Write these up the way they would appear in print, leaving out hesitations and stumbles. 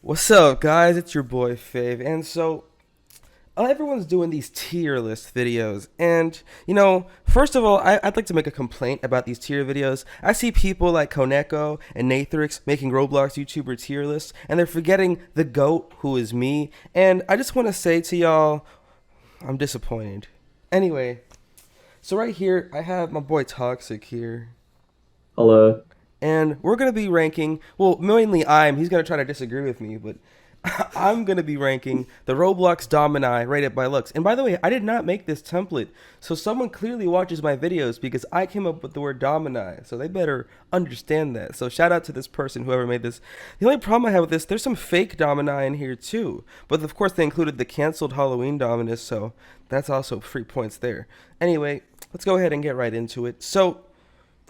What's up, guys? It's your boy Fave, and everyone's doing these tier list videos, and first of all, I'd like to make a complaint about these tier videos. I see people like Koneko and Nathrix making Roblox YouTuber tier lists, and they're forgetting the GOAT, who is me. And I just want to say to y'all, I'm disappointed. Anyway, so right here, I have my boy Toxic here. Hello. And we're going to be ranking, well, mainly he's going to try to disagree with me, but I'm going to be ranking the Roblox Domini rated by looks. And by the way, I did not make this template. So someone clearly watches my videos because I came up with the word Domini. So they better understand that. So shout out to this person, whoever made this. The only problem I have with this, there's some fake Domini in here too. But of course, they included the canceled Halloween Dominus. So that's also free points there. Anyway, let's go ahead and get right into it. So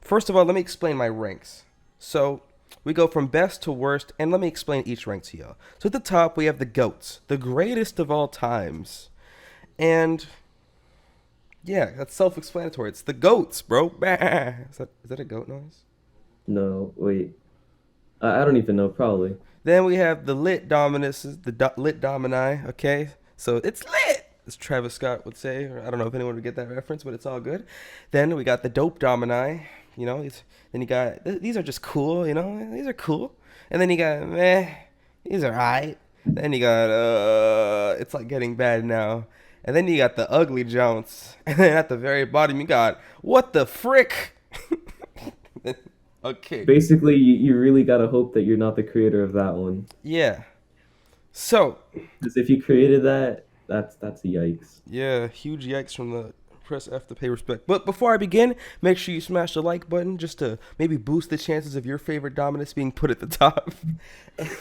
first of all, let me explain my ranks. So we go from best to worst, and let me explain each rank to y'all. So at the top, we have the GOATs, the greatest of all times. And yeah, that's self-explanatory. It's the GOATs, bro. Is that a goat noise? No, wait. I don't even know, probably. Then we have the lit dominuses, lit domini, okay? So it's lit, as Travis Scott would say. I don't know if anyone would get that reference, but it's all good. Then we got the dope domini, then you got, these are just cool, these are cool. And then you got, meh, these are alright. Then you got, it's like getting bad now. And then you got the ugly Jones. And then at the very bottom, you got, what the frick? Okay. Basically, you really gotta hope that you're not the creator of that one. Yeah. So, Because if you created that, that's a yikes. yeah, huge yikes from the press F to pay respect. But before I begin, make sure you smash the like button just to maybe boost the chances of your favorite Dominus being put at the top.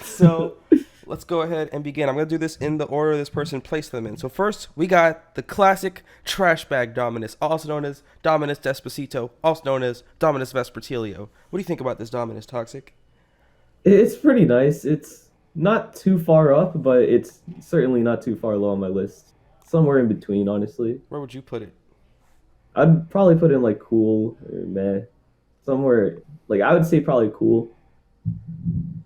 So let's go ahead and begin. I'm going to do this in the order this person placed them in. So first, we got the classic trash bag Dominus, also known as Dominus Despacito, also known as Dominus Vespertilio. What do you think about this Dominus, Toxic? It's pretty nice. It's not too far up, but it's certainly not too far low on my list. Somewhere in between, honestly. Where would you put it? I'd probably put in like cool or meh. Somewhere, like I would say probably cool,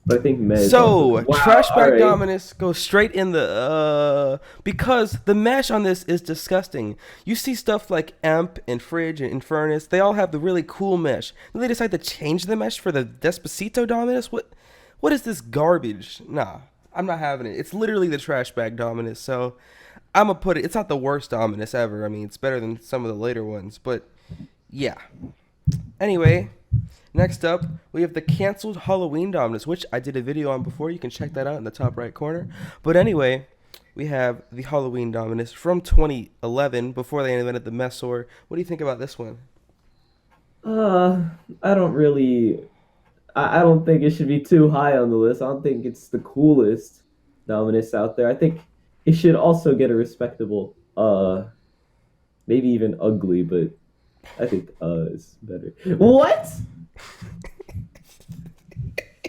but I think meh is also So, good. Wow, trash all bag right. Dominus goes straight in the because the mesh on this is disgusting. You see stuff like Amp and Fridge and Infernus, they all have the really cool mesh. Then they decide to change the mesh for the Despacito Dominus? What is this garbage? Nah, I'm not having it. It's literally the trash bag Dominus, so I'm gonna put it, it's not the worst Dominus ever. I mean, it's better than some of the later ones, but yeah. Anyway, next up, we have the canceled Halloween Dominus, which I did a video on before. You can check that out in the top right corner. But anyway, we have the Halloween Dominus from 2011, before they invented the Messor. What do you think about this one? Uh, I don't really. I don't think it should be too high on the list. I don't think it's the coolest Dominus out there. I think it should also get a respectable, maybe even ugly, but I think is better. What?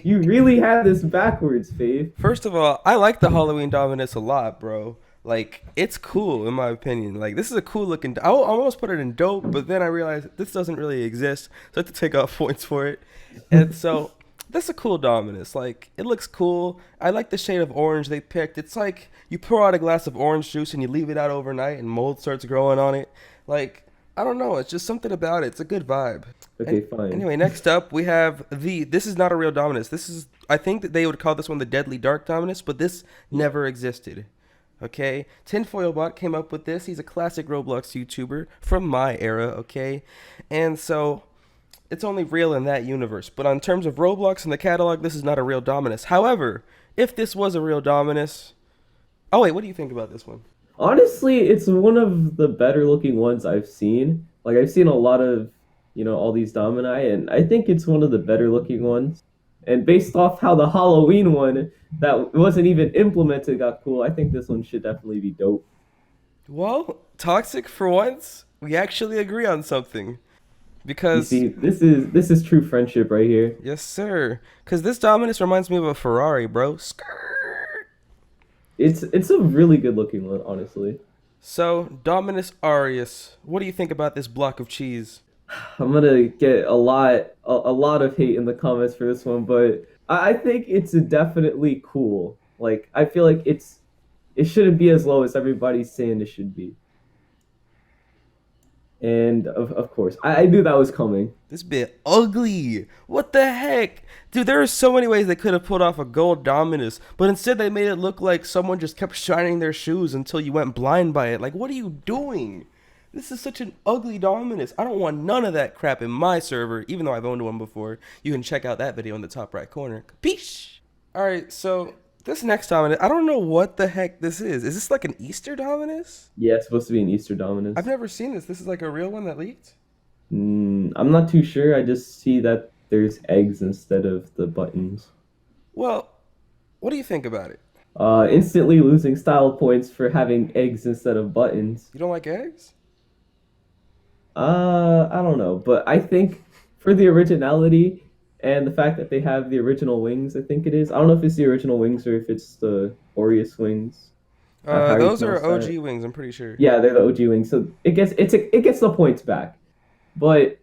You really had this backwards, Faith. First of all, I like the Halloween Dominus a lot, bro. Like, it's cool, in my opinion. Like, this is a cool looking. I almost put it in dope, but then I realized this doesn't really exist, so I have to take off points for it. And so, that's a cool Dominus. Like, it looks cool. I like the shade of orange they picked. It's like you pour out a glass of orange juice and you leave it out overnight, and mold starts growing on it. Like, I don't know. It's just something about it. It's a good vibe. And Okay, fine. anyway, next up we have the. This is not a real Dominus. This is. I think that they would call this one the Deadly Dark Dominus, but this never existed. Okay, Tinfoil Bot came up with this. He's a classic Roblox YouTuber from my era. Okay, and so it's only real in that universe. But on terms of Roblox and the catalog, this is not a real Dominus. However, if this was a real Dominus, oh wait, what do you think about this one? Honestly, it's one of the better looking ones I've seen. Like I've seen a lot of, all these Domini, and I think it's one of the better looking ones. And based off how the Halloween one that wasn't even implemented got cool, I think this one should definitely be dope. Well, Toxic, for once, we actually agree on something. You Because see, this is true friendship right here. yes, sir. Because this Dominus reminds me of a Ferrari, bro. Skirt. It's a really good looking one, honestly. So, Dominus Arius, what do you think about this block of cheese? I'm gonna get a lot of hate in the comments for this one, but I think it's definitely cool. Like I feel like it shouldn't be as low as everybody's saying it should be. And of course, I knew that was coming. This bit ugly. What the heck? Dude, there are so many ways they could have pulled off a gold Dominus, but instead they made it look like someone just kept shining their shoes until you went blind by it. Like, what are you doing? This is such an ugly Dominus. I don't want none of that crap in my server, even though I've owned one before. You can check out that video in the top right corner. Capiche? Alright, so this next Dominus, I don't know what the heck this is. Is this like an Easter Dominus? Yeah, it's supposed to be an Easter I've Dominus. never seen this. This is like a real one that leaked? I'm not too sure. I just see that there's eggs instead of the buttons. Well, what do you think about it? Instantly losing style points for having eggs instead of buttons. You don't like eggs? I don't know, but I think for the originality and the fact that they have the original wings, I think it is. I don't know if it's the original wings or if it's the Aureus wings. How you Those are pronounce that? OG wings, I'm pretty sure. Yeah, they're the OG wings, so it gets the points back. But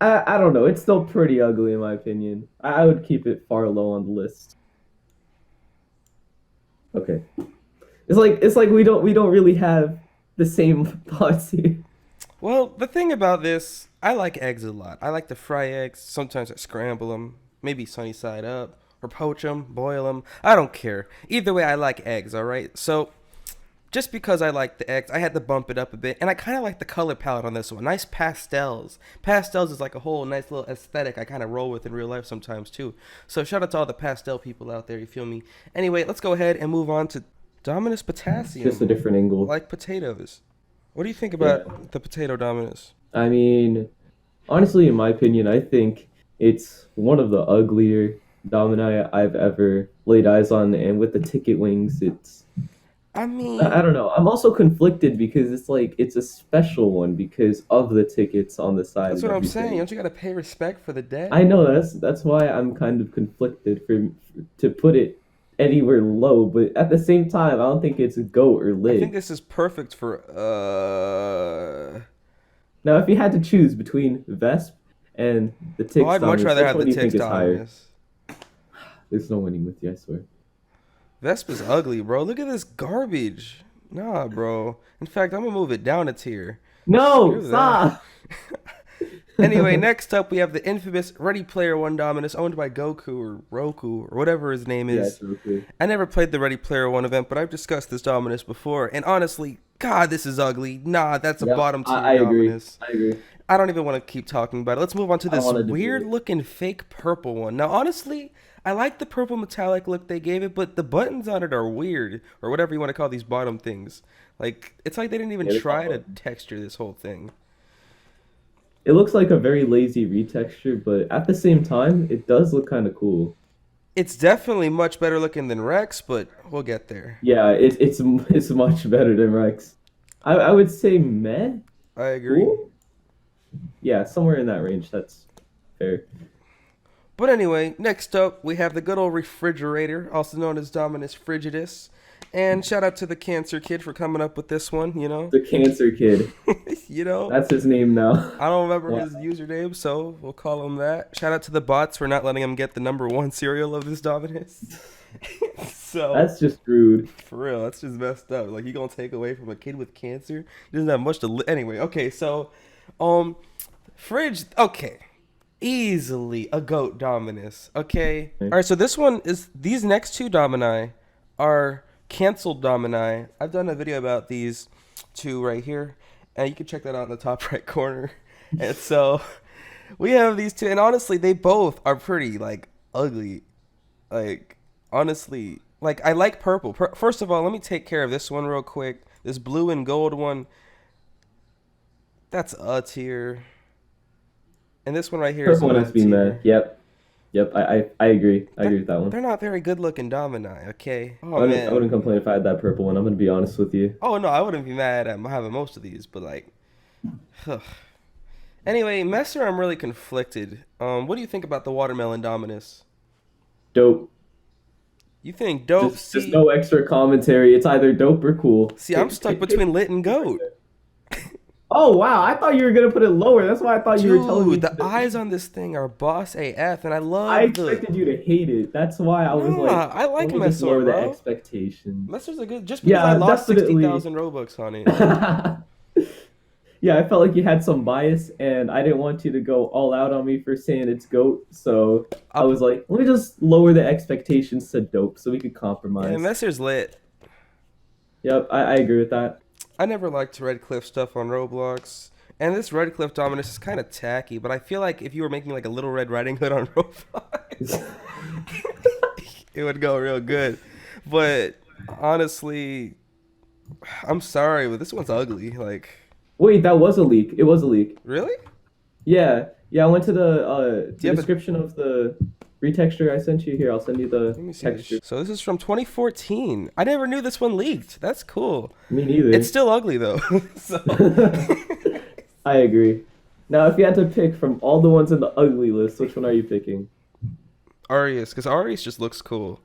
I don't know. It's still pretty ugly in my opinion. I would keep it far low on the list. Okay, it's like we don't really have the same thoughts here. Well, the thing about this, I like eggs a lot. I like to fry eggs. Sometimes I scramble them, maybe sunny side up, or poach them, boil them. I don't care. Either way, I like eggs, all right? So, just because I like the eggs, I had to bump it up a bit. And I kind of like the color palette on this one. Nice pastels. Pastels is like a whole nice little aesthetic I kind of roll with in real life sometimes, too. So, shout out to all the pastel people out there, you feel me? Anyway, let's go ahead and move on to Dominus Just a Potassium, different angle. like potatoes. What do you think Yeah. about the potato Dominus? I mean, honestly, in my opinion, I think it's one of the uglier Domini I've ever laid eyes on, and with the ticket wings, it's I I mean, don't know. I'm also conflicted because it's like it's a special one because of the tickets on the side that's and what I'm saying. everything. Don't you gotta pay respect for the dead? I know that's why I'm kind of conflicted for to put it anywhere low, but at the same time, I don't think it's goat or I think lit. this is perfect for Now, if you had to choose between Vesp and the Oh, Tix I'd much Dominus, rather which have the one do you think Tix is higher? Dominus. There's no winning with you, I swear. Vespa's ugly, bro. Look at this garbage. Nah, bro. In fact, I'm gonna move it down a tier. No, Screw that. stop. Anyway, next up we have the infamous Ready Player One Dominus, owned by Goku or Roku or whatever his name Yeah, is. it's okay. I never played the Ready Player One event, but I've discussed this Dominus before, and honestly, God, this is ugly. Nah, that's a Yep, bottom tier I agree. Dominus. I agree. I don't even want to keep talking about it. Let's move on to I don't this want to debate weird it. looking fake purple one. Now, honestly, I like the purple metallic look they gave it, but the buttons on it are weird, or whatever you want to call these bottom things. Like, it's like they didn't even Yeah, they're try not to buttons. texture this whole thing. It looks like a very lazy retexture, but at the same time, it does look kind of cool. It's definitely much better looking than Rex, but we'll get there. Yeah, it's much better than Rex. I would say meh, I agree. cool. Yeah, somewhere in that range. That's fair. But anyway, next up, we have the good old refrigerator, also known as Dominus Frigidus. And shout out to the Cancer Kid for coming up with this one, you know? The Cancer Kid. You know? That's his name now. I don't remember Wow. his username, so we'll call him that. Shout out to the bots for not letting him get the number one cereal of this Dominus. So, That's just rude. for real, that's just messed up. Like, you gonna take away from a kid with cancer? He doesn't have much to anyway, okay, so, um, Fridge, okay. Easily a goat Dominus, okay? Alright, so this one is, these next two Domini are canceled Domini. I've done a video about these two right here, and you can check that out in the top right corner. And so we have these two, and honestly, they both are pretty like ugly. Like honestly, like I like purple. First of all, let me take care of this one real quick. This blue and gold one, that's a tier, and this one right here is Purple one not has a been tier. Yep. Yep. I agree. I They're, agree with that one. they're not very good looking Domini. Okay. I Oh wouldn't, I man. wouldn't complain if I had that purple one. I'm gonna be honest with you. Oh no, I wouldn't be mad at having most of these, but like, anyway, Messer, I'm really conflicted. What do you think about the watermelon Dominus? Dope. You think dope? Just no extra commentary. It's either dope or cool. See, I'm stuck between lit and goat. Oh wow, I thought you were gonna put it lower. That's why I thought you were telling me Dude, the to. eyes on this thing are boss AF, and I I love the. expected you to hate it. That's why I was Nah, like, I like let me just Messor, lower the bro. expectation. Messer's a good. Just because I Yeah, lost definitely. 60,000 Robux on it. Yeah, I felt like you had some bias, and I didn't want you to go all out on me for saying it's goat. So I I'll was put. like, let me just lower the expectations to dope, so we could Yeah, compromise. Messer's lit. Yep, I agree with that. I never liked Redcliffe stuff on Roblox. And this Redcliffe Dominus is kind of tacky, but I feel like if you were making like a Little Red Riding Hood on Roblox, it would go real good. But honestly, I'm sorry, but this one's ugly. Like, Wait, that was a leak. It was a leak. really? Yeah, yeah. I went to Do the you have a? description of the retexture I sent you here. I'll send you the Let me see this. texture. So this is from 2014. I never knew this one leaked. That's cool. Me It's neither. still ugly though. So I agree. Now, if you had to pick from all the ones in the ugly list, which one are you picking? Arius, because Arius just looks cool.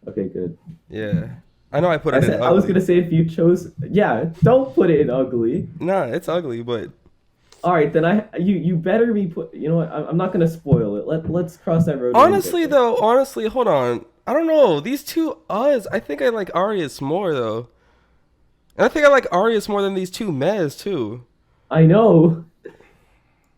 Okay, good. Yeah, I know I put it in I was ugly. gonna say if you chose, yeah, don't put it in ugly. Nah, it's ugly, but All right, then you better be put. You know what? I'm not gonna spoil it. Let's cross that road when we get honestly there. though, honestly, hold on. I don't know. These two Us, I think I like Arius more though. And I think I like Arius more than these two Mez too. I know,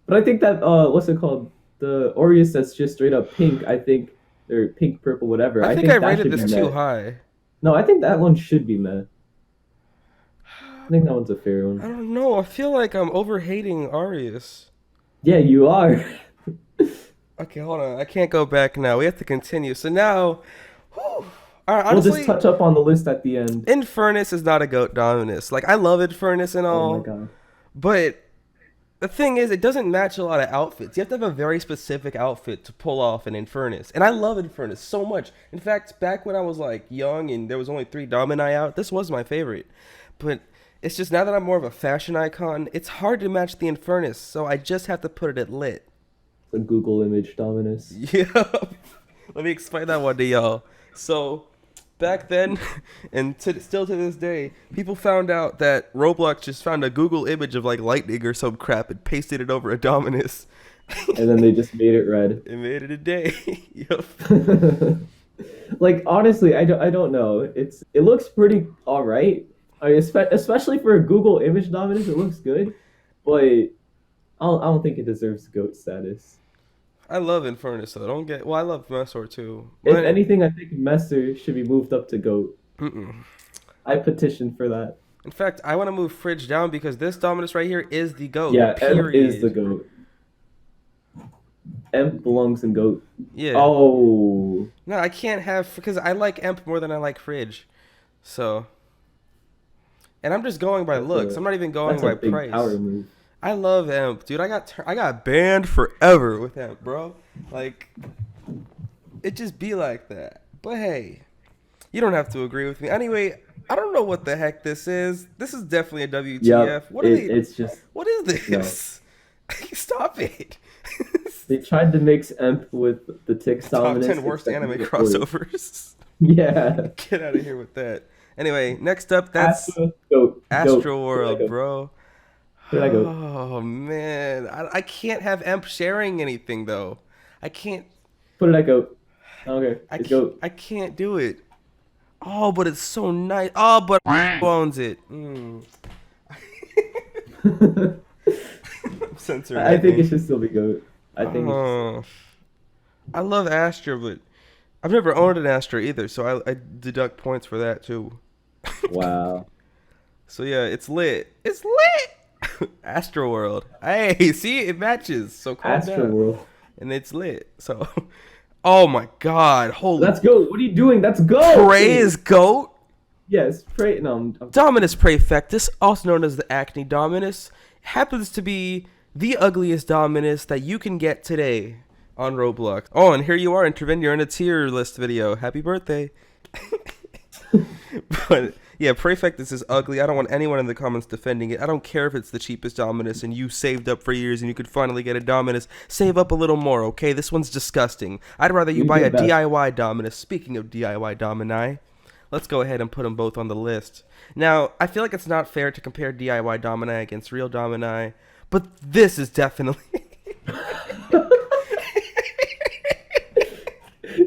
but I think that what's it called? The Aureus that's just straight up pink. I think or pink, purple, whatever. I I think I think that rated should be this too met. high. No, I think that one should be met. I think that one's a fair I one. don't know. I feel like I'm over hating Arius. Yeah, you are. Okay, hold on. I can't go back now. We have to continue. So now, whew, all right, We'll just honestly, touch up on the list at the end. Infernus is not a goat Dominus. Like I love Infernus and Oh my all, god. but the thing is, it doesn't match a lot of outfits. You have to have a very specific outfit to pull off an Infernus. And I love Infernus so much. In fact, back when I was like young and there was only 3 Domini out, this was my favorite. But it's just now that I'm more of a fashion icon, it's hard to match the Infernus. So I just have to put it at lit. The Google image Dominus. Yeah. Let me explain that one to y'all. So, back then, and still to this day, people found out that Roblox just found a Google image of like lightning or some crap and pasted it over a Dominus. And then they just made it red. It made it a day. Yep. Like honestly, I don't know. It looks pretty all right. I mean, especially for a Google image Dominus, it looks good. But I don't think it deserves goat status. I love Infernus though. Don't get. Well, I love Messor too. If But anything, I think Messer should be moved up to goat. mm-mm. I petition for that. In fact, I want to move Fridge down because this Dominus right here is the goat. Yeah, Emp is the Period. goat. Emp belongs in goat. Yeah. Oh, No, I can't have because I like Emp more than I like Fridge. So, and I'm just going by that's looks. a I'm not even going that's a by big price. power move. I love Emp, dude. I got banned forever with Emp, bro. Like it just be like that. But hey, you don't have to agree with me. Anyway, I don't know what the heck this is. This is definitely a Yep, WTF. What are they? it's just What is no. this? Stop it. They tried to mix Emp with the Tix Top Dominus. 10 worst Expected anime to get worse. crossovers. Yeah. Get out of here with that. Anyway, next up, that's Astra, goat, goat. Astro Where'd I World, go? bro. Where'd I go? Oh man, I can't have Emp sharing anything though. I can't. Put it at goat. Okay, I it's can't. goat. I can't do it. Oh, but it's so nice. Oh, but owns it. Mm. I'm censoring I that think it name. should still be goat. I think it should still. Oh, I love Astra, but I've never owned an Astra either, so I deduct points for that too. Wow. So yeah, it's lit. It's lit. Astro World. Hey, see, it matches. So calm Astro down. World. And it's lit. So, oh my God, holy That's goat. What are you doing? That's goat. praise goat. Yes, pray. No, Dominus Praefectus, also known as the Acne Dominus, happens to be the ugliest Dominus that you can get today on Roblox. Oh, and here you are, Intervin. You're in a tier list video. Happy birthday. But yeah, Praefectus is ugly. I don't want anyone in the comments defending it. I don't care if it's the cheapest Dominus and you saved up for years and you could finally get a Dominus. Save up a little more, okay? This one's disgusting. I'd rather you You buy a get that. DIY Dominus. Speaking of DIY Domini, let's go ahead and put them both on the list. Now, I feel like it's not fair to compare DIY Domini against real Domini, but this is definitely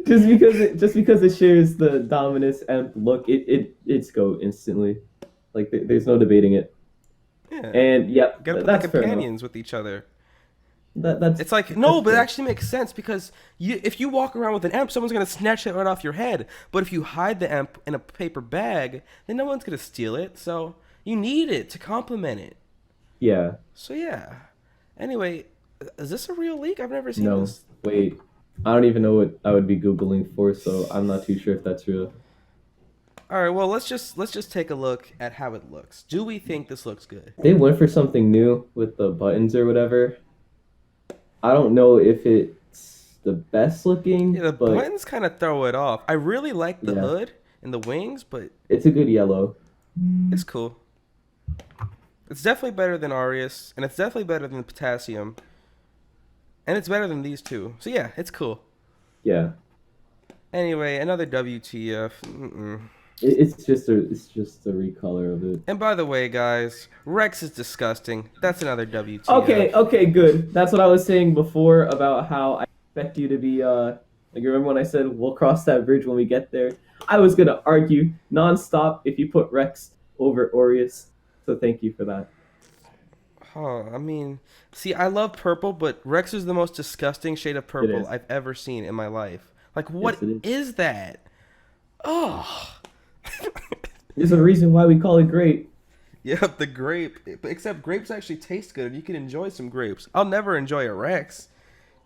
just because it shares the Dominus Emp look, it's go instantly. Like there's no debating it. yeah. And yeah, Gotta put the that's fair enough. companions with each other. That's It's like that's no, but it fair. actually makes sense because if you walk around with an amp, someone's gonna snatch it right off your head. But if you hide the amp in a paper bag, then no one's gonna steal it. So you need it to complement it. Yeah. So yeah. Anyway, is this a real leak? I've never seen No. this. Wait. I don't even know what I would be googling for, so I'm not too sure if that's real. All right, well let's just take a look at how it looks. Do we think this looks good? They went for something new with the buttons or whatever. I don't know if it's the best Yeah, looking, the but buttons kind of throw it off. I really like the yeah, hood and the wings, but it's a good yellow. it's cool. It's definitely better than Aureus, and it's definitely better than Potassium, and it's better than these two. So yeah, it's cool. Yeah. Anyway, another WTF. Mm-mm. It's just a recolor of it. And by the way, guys, Rex is disgusting. That's another WTF. Okay, good. That's what I was saying before about how I expect you to be like remember when I said we'll cross that bridge when we get there? I was gonna argue nonstop if you put Rex over Aureus. So thank you for that. Huh, I mean, see, I love purple, but Rex is the most disgusting shade of It purple is. I've ever seen in my life. Like, what Yes, it is. is that? Oh. There's a reason why we call it great. Yep, the grape. Except grapes actually taste good. You can enjoy some grapes. I'll never enjoy a Rex.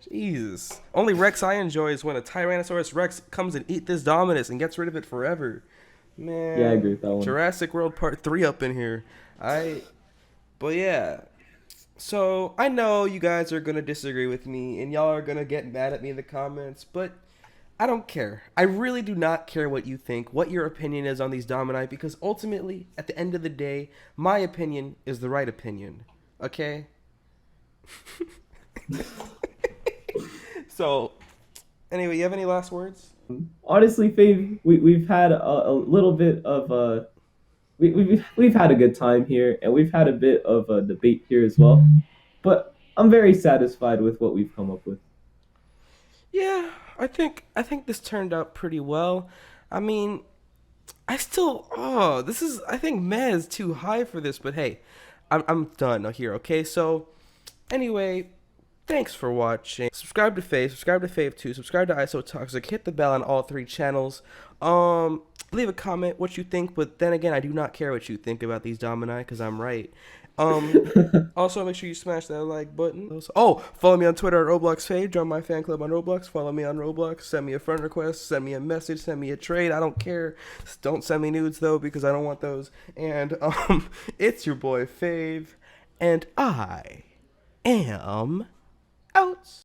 Jesus. Only Rex I enjoy is when a Tyrannosaurus Rex comes and eat this Dominus and gets rid of it forever. Yeah, I Man, agree with that one. Jurassic World Part 3 up in here. I But yeah. So, I know you guys are going to disagree with me and y'all are going to get mad at me in the comments, but I don't care. I really do not care what you think, what your opinion is on these Domini, because ultimately, at the end of the day, my opinion is the right opinion. Okay? So, anyway, you have any last words? Honestly, Fave, we've had a little bit of we've had a good time here, and we've had a bit of a debate here as well. But I'm very satisfied with what we've come up with. Yeah, I think this turned out pretty well. I mean, this is I think meh is too high for this, but hey, I'm done here, okay? So, anyway, thanks for watching. Subscribe to Fave 2, subscribe to iSoToxic, hit the bell on all three channels. Leave a comment what you think, but then again, I do not care what you think about these Domini because I'm right. Also make sure you smash that like button. Oh, follow me on Twitter at Roblox Fave, join my fan club on Roblox, follow me on Roblox, send me a friend request, send me a message, send me a trade. I don't care. Don't send me nudes though because I don't want those. And it's your boy Fave, and I am out.